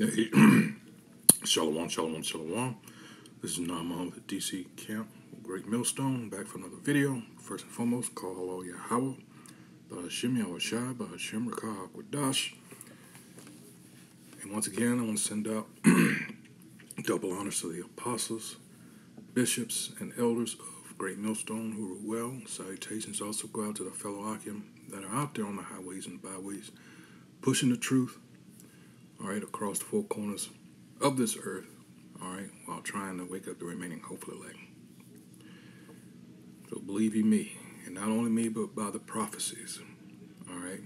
Hey, Shalom, Shalom, Shalom. This is Naaman with the DC Camp, Great Millstone, back for another video. First and foremost, call all Yahweh, Bahashim Yahushai, Bahashim Rakah Akwadash. And once again, I want to send out double honors to the apostles, bishops, and elders of Great Millstone who are well. Salutations also go out to the fellow Akim that are out there on the highways and byways, pushing the truth, all right, across the four corners of this earth, all right, while trying to wake up the remaining hopeful elect. So believe ye me, and not only me, but by the prophecies, all right,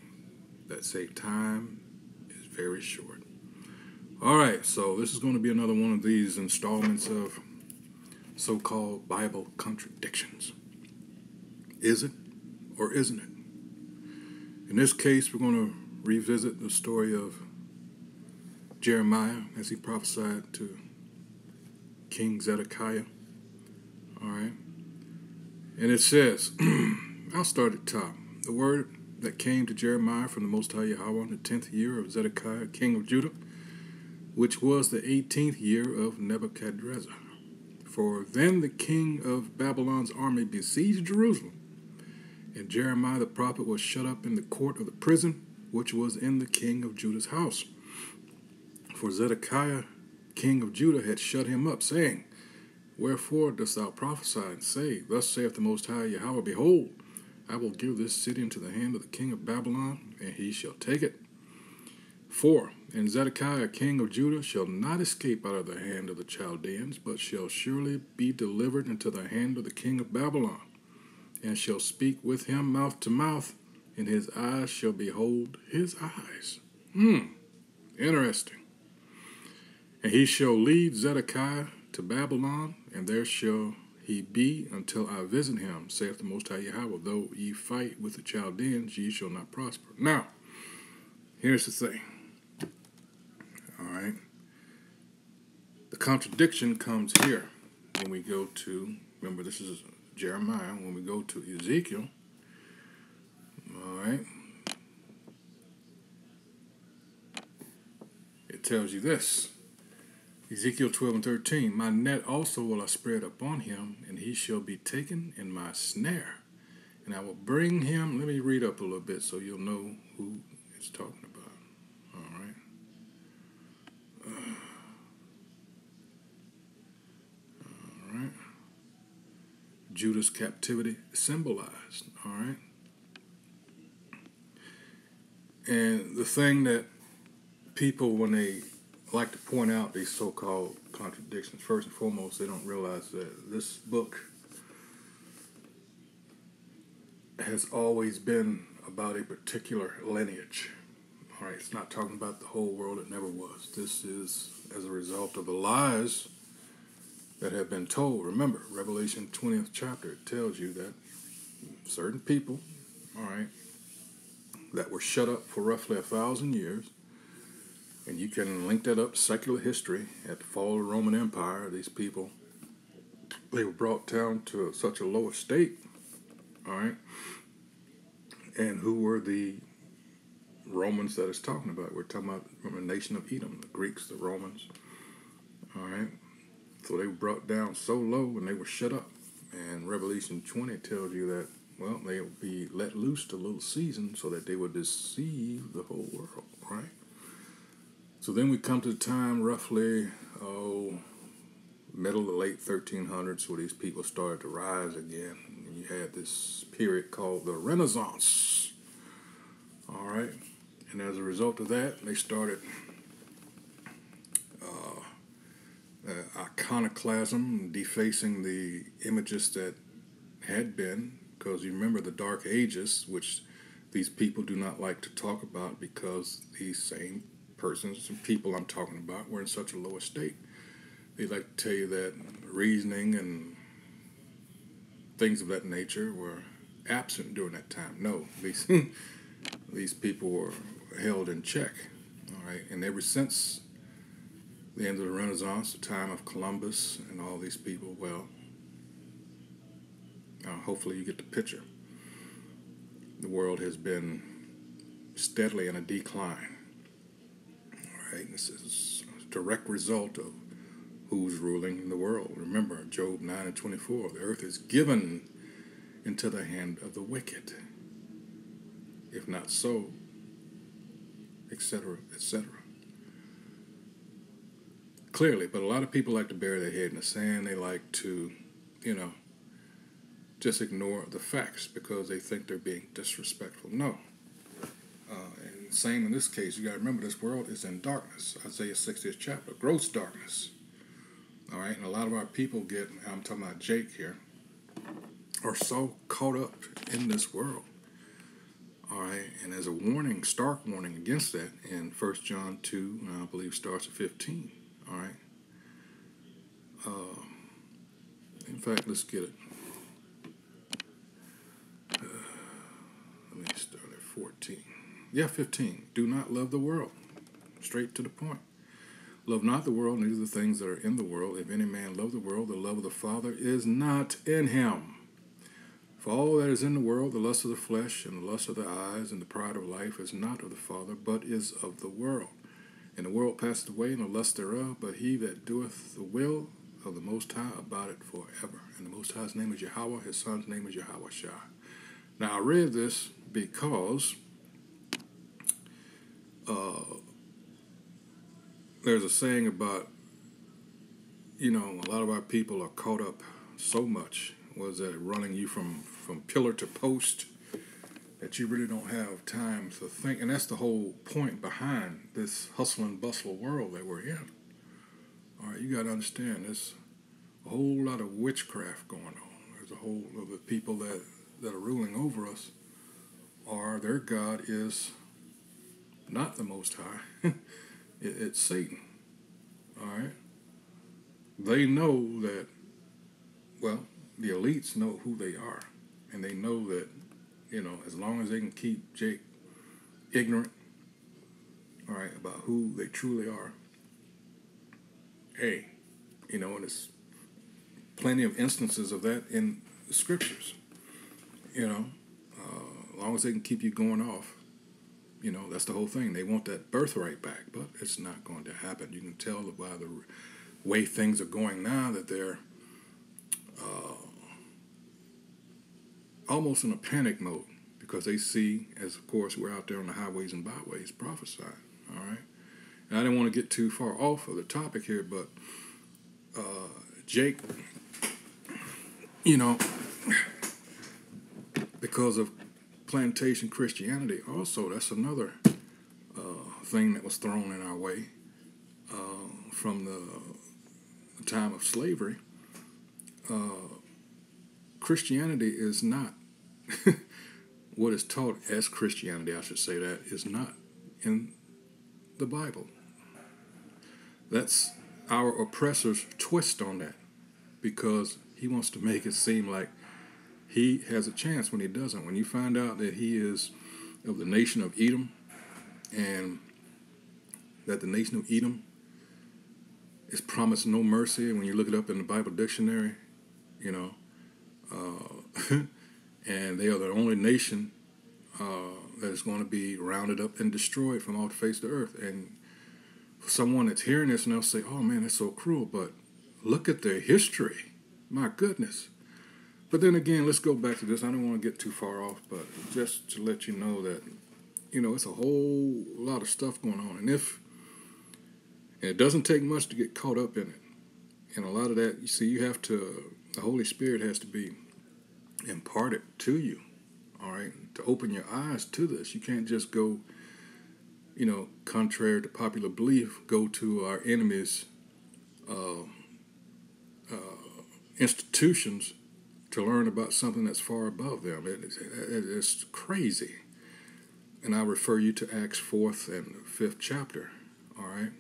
that say time is very short. All right, so this is going to be another one of these installments of so-called Bible contradictions. Is it or isn't it? In this case, we're going to revisit the story of Jeremiah as he prophesied to King Zedekiah. All right. And it says, I'll start at the top. The word that came to Jeremiah from the Most High Yahweh in the 10th year of Zedekiah, king of Judah, which was the 18th year of Nebuchadrezzar. For then the king of Babylon's army besieged Jerusalem, and Jeremiah the prophet was shut up in the court of the prison, which was in the king of Judah's house. For Zedekiah, king of Judah, had shut him up, saying, Wherefore dost thou prophesy and say, Thus saith the Most High Yahweh, Behold, I will give this city into the hand of the king of Babylon, and he shall take it. 4. And Zedekiah, king of Judah, shall not escape out of the hand of the Chaldeans, but shall surely be delivered into the hand of the king of Babylon, and shall speak with him mouth to mouth, and his eyes shall behold his eyes. Interesting. And he shall lead Zedekiah to Babylon, and there shall he be until I visit him, saith the Most High Yahweh. Though ye fight with the Chaldeans, ye shall not prosper. Now, here's the thing. All right. The contradiction comes here when we go to, remember this is Jeremiah, when we go to Ezekiel. All right. It tells you this. Ezekiel 12:13, My net also will I spread upon him, and he shall be taken in my snare. And I will bring him, let me read up a little bit so you'll know who it's talking about. All right. All right. Judah's captivity symbolized. All right. And the thing that people, when they like to point out these so-called contradictions, first and foremost, they don't realize that this book has always been about a particular lineage. All right, it's not talking about the whole world. It never was. This is as a result of the lies that have been told. Remember, Revelation 20th chapter, it tells you that certain people, all right, that were shut up for roughly 1,000 years, and you can link that up to secular history. At the fall of the Roman Empire, these people, they were brought down to such a low estate, all right? And who were the Romans that it's talking about? We're talking about from the nation of Edom, the Greeks, the Romans, all right? So they were brought down so low and they were shut up. And Revelation 20 tells you that, well, they will be let loose to a little season so that they will deceive the whole world, right? So then we come to the time roughly, middle to late 1300s where these people started to rise again. And you had this period called the Renaissance. All right. And as a result of that, they started iconoclasm, defacing the images that had been, because you remember the Dark Ages, which these people do not like to talk about because these same persons and people I'm talking about were in such a low estate. They like to tell you that reasoning and things of that nature were absent during that time. No, these people were held in check. All right, and ever since the end of the Renaissance, the time of Columbus and all these people, well, hopefully you get the picture. The world has been steadily in a decline. right? This is a direct result of who's ruling the world. Remember, Job 9:24, the earth is given into the hand of the wicked. If not so, etc., etc. Clearly, but a lot of people like to bury their head in the sand. They like to, just ignore the facts because they think they're being disrespectful. No. And same in this case, you got to remember this world is in darkness. Isaiah 60th chapter, gross darkness. All right, and a lot of our people I'm talking about Jake here, are so caught up in this world. All right, and there's a warning, stark warning against that in 1 John 2, I believe starts at 15. All right. In fact, let's get it. Let me start at 14. Yeah, 15. Do not love the world. Straight to the point. Love not the world, neither the things that are in the world. If any man love the world, the love of the Father is not in him. For all that is in the world, the lust of the flesh, and the lust of the eyes, and the pride of life, is not of the Father, but is of the world. And the world passeth away, and the lust thereof, but he that doeth the will of the Most High abideth forever. And the Most High's name is Yahweh, his Son's name is Yahweh Shai. Now, I read this because there's a saying about, a lot of our people are caught up so much, was that running you from pillar to post, that you really don't have time to think. And that's the whole point behind this hustle and bustle world that we're in. All right, you got to understand, there's a whole lot of witchcraft going on. There's a whole of the people that are ruling over us, their God is not the Most High. It's Satan. All right? They know that, the elites know who they are. And they know that, as long as they can keep Jake ignorant, all right, about who they truly are, hey, and there's plenty of instances of that in the scriptures. As long as they can keep you going off, that's the whole thing. They want that birthright back, but it's not going to happen. You can tell by the way things are going now that they're almost in a panic mode because they see, as of course we're out there on the highways and byways prophesying. All right, and I didn't want to get too far off of the topic here, but Jake, because of plantation Christianity, also that's another thing that was thrown in our way from the time of slavery. Christianity is not what is taught as Christianity, I should say that, is not in the Bible. That's our oppressor's twist on that, because he wants to make it seem like he has a chance when he doesn't. When you find out that he is of the nation of Edom, and that the nation of Edom is promised no mercy, and when you look it up in the Bible dictionary, and they are the only nation that is going to be rounded up and destroyed from off the face of the earth. And for someone that's hearing this, and they'll say, oh man, that's so cruel, but look at their history. My goodness. But then again, let's go back to this. I don't want to get too far off, but just to let you know that, it's a whole lot of stuff going on. And it doesn't take much to get caught up in it. And a lot of that, you see, the Holy Spirit has to be imparted to you, all right, to open your eyes to this. You can't just go, contrary to popular belief, go to our enemies' institutions to learn about something that's far above them. It's crazy. And I refer you to Acts 4th and 5th chapter, all right?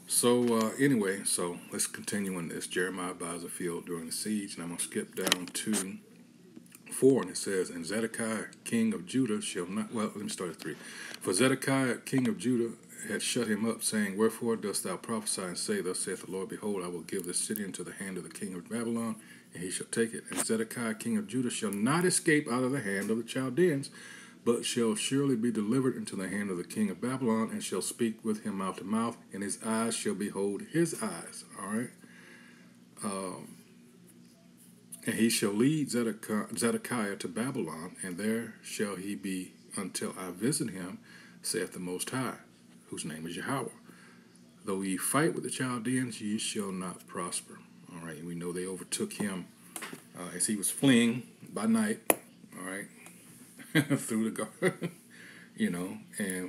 So anyway, let's continue in this. Jeremiah buys a field during the siege, and I'm going to skip down to 4, and it says, and Zedekiah, king of Judah, shall not, let me start at 3. For Zedekiah, king of Judah, had shut him up, saying, wherefore dost thou prophesy and say, thus saith the Lord, behold, I will give this city into the hand of the king of Babylon, and he shall take it. And Zedekiah, king of Judah, shall not escape out of the hand of the Chaldeans, but shall surely be delivered into the hand of the king of Babylon, and shall speak with him mouth to mouth, and his eyes shall behold his eyes. All right. And he shall lead Zedekiah to Babylon, and there shall he be until I visit him, saith the Most High, whose name is Yahweh. Though ye fight with the Chaldeans, ye shall not prosper. All right. We know they overtook him as he was fleeing by night. All right. Through the garden,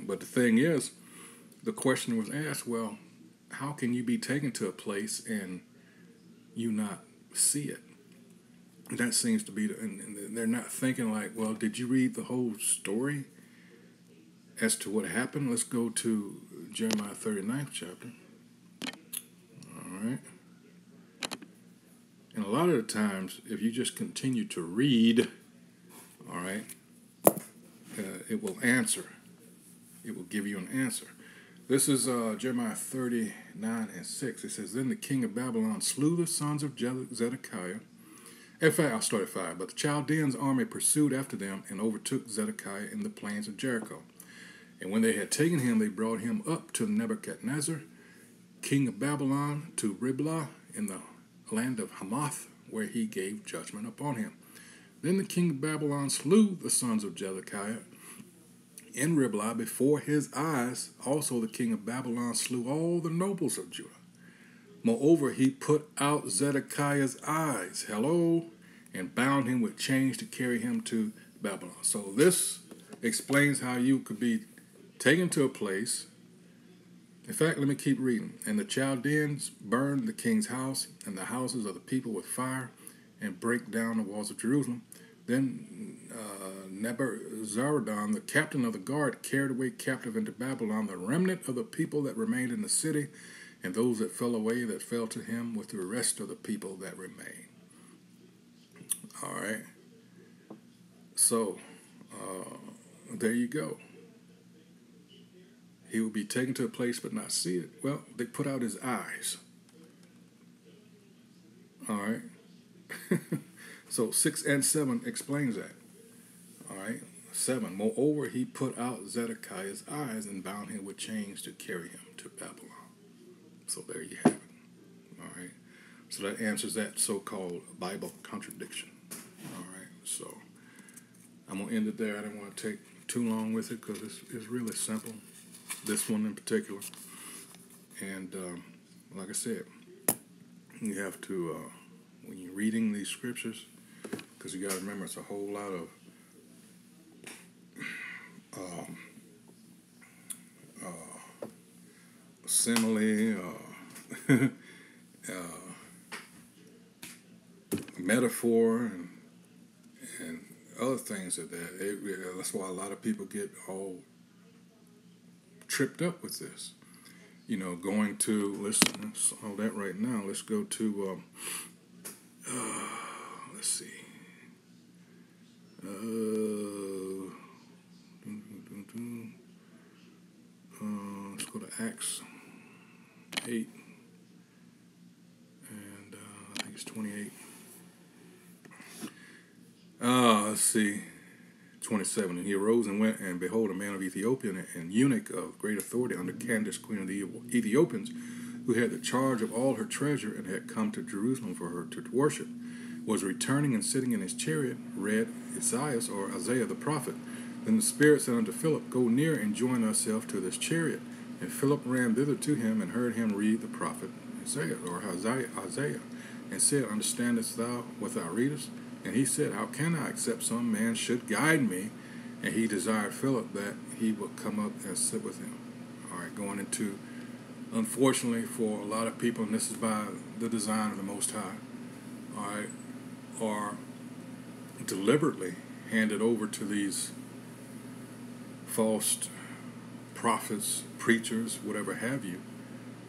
but the thing is, the question was asked, well, how can you be taken to a place and you not see it? That seems to be, and they're not thinking like, well, did you read the whole story as to what happened? Let's go to Jeremiah 39th chapter. All right. And a lot of the times, if you just continue to read, all right, it will answer. It will give you an answer. This is Jeremiah 39:6. It says, Then the king of Babylon slew the sons of Zedekiah. In fact, I'll start at 5. But the Chaldeans' army pursued after them and overtook Zedekiah in the plains of Jericho. And when they had taken him, they brought him up to Nebuchadnezzar, king of Babylon, to Riblah in the land of Hamath, where he gave judgment upon him. Then the king of Babylon slew the sons of Zedekiah in Riblah before his eyes. Also the king of Babylon slew all the nobles of Judah. Moreover, he put out Zedekiah's eyes, and bound him with chains to carry him to Babylon. So this explains how you could be taken to a place. In fact, let me keep reading. And the Chaldeans burned the king's house and the houses of the people with fire, and break down the walls of Jerusalem. Then Nebuzaradan, the captain of the guard, carried away captive into Babylon the remnant of the people that remained in the city, and those that fell away that fell to him with the rest of the people that remained. All right. So, there you go. He will be taken to a place but not see it. Well, they put out his eyes. All right. So 6 and 7 explains that. All right. 7. Moreover, he put out Zedekiah's eyes and bound him with chains to carry him to Babylon. So there you have it. All right. So that answers that so-called Bible contradiction. All right. So I'm going to end it there. I don't want to take too long with it because it's really simple. This one in particular. And like I said, you have to, when you're reading these scriptures, because you got to remember it's a whole lot of simile, metaphor, and other things of that. That's why a lot of people get all tripped up with this. Going to, let's all that right now. Let's go to, let's see. Let's go to Acts 8, and I think it's 28. Let's see, 27. And he arose and went, and behold, a man of Ethiopia, and eunuch of great authority under Candace, queen of the Ethiopians, who had the charge of all her treasure, and had come to Jerusalem for her to worship, was returning and sitting in his chariot, read Isaiah the prophet. Then the Spirit said unto Philip, Go near and join thyself to this chariot. And Philip ran thither to him, and heard him read the prophet Isaiah, and said, Understandest thou what thou readest? And he said, How can I, except some man should guide me? And he desired Philip that he would come up and sit with him. All right, going into, unfortunately for a lot of people, and this is by the design of the Most High, all right, are deliberately handed over to these false prophets, preachers, whatever have you,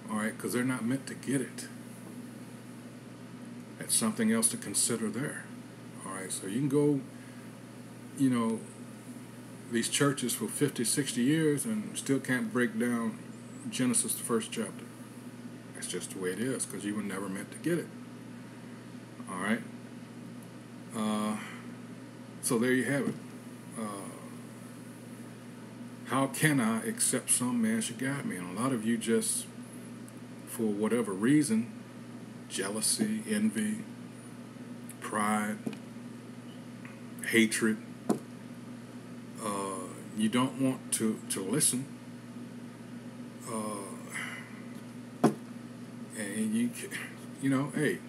all right, because they're not meant to get it. That's something else to consider there. All right, so you can go, these churches for 50, 60 years and still can't break down Genesis, the first chapter. That's just the way it is, because you were never meant to get it. All right. So there you have it. How can I except some man should guide me? And a lot of you just, for whatever reason, jealousy, envy, pride, hatred, you don't want to listen. And you know, hey,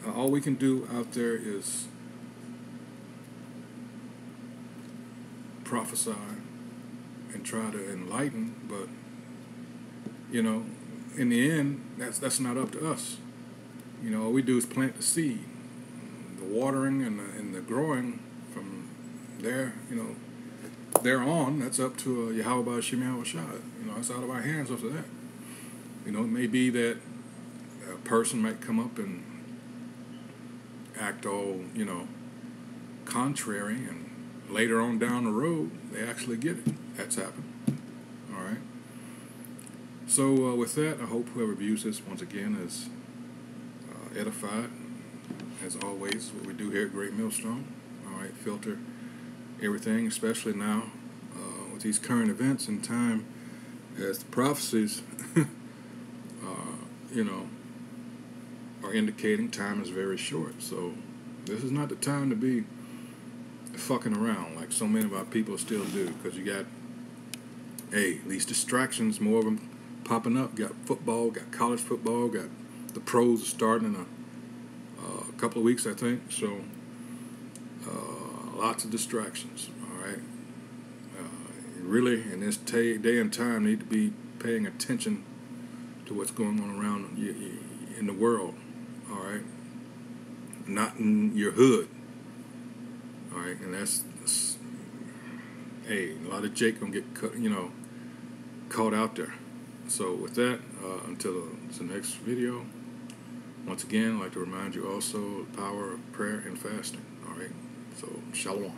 all we can do out there is prophesy and try to enlighten, but you know, in the end, that's not up to us. You know, all we do is plant the seed, the watering and the growing from there. You know, there on, that's up to Yahweh Shem Shad. You know, it's out of our hands after that. You know, it may be that a person might come up and act all, you know, contrary, and later on down the road, they actually get it. That's happened. All right. So with that, I hope whoever views this, once again, is edified. As always, what we do here at Great Millstone. All right, filter everything, especially now with these current events in time, as the prophecies, you know, are indicating time is very short. So this is not the time to be fucking around like so many of our people still do, because you got, hey, these distractions, more of them popping up. Got football, got college football, got the pros starting in a couple of weeks, I think. So lots of distractions. All right, really in this day and time need to be paying attention to what's going on around in the world. All right, not in your hood. All right, and that's hey, a lot of Jake gonna get caught out there. So with that, until the next video, once again, I'd like to remind you also the power of prayer and fasting. All right, so shalom.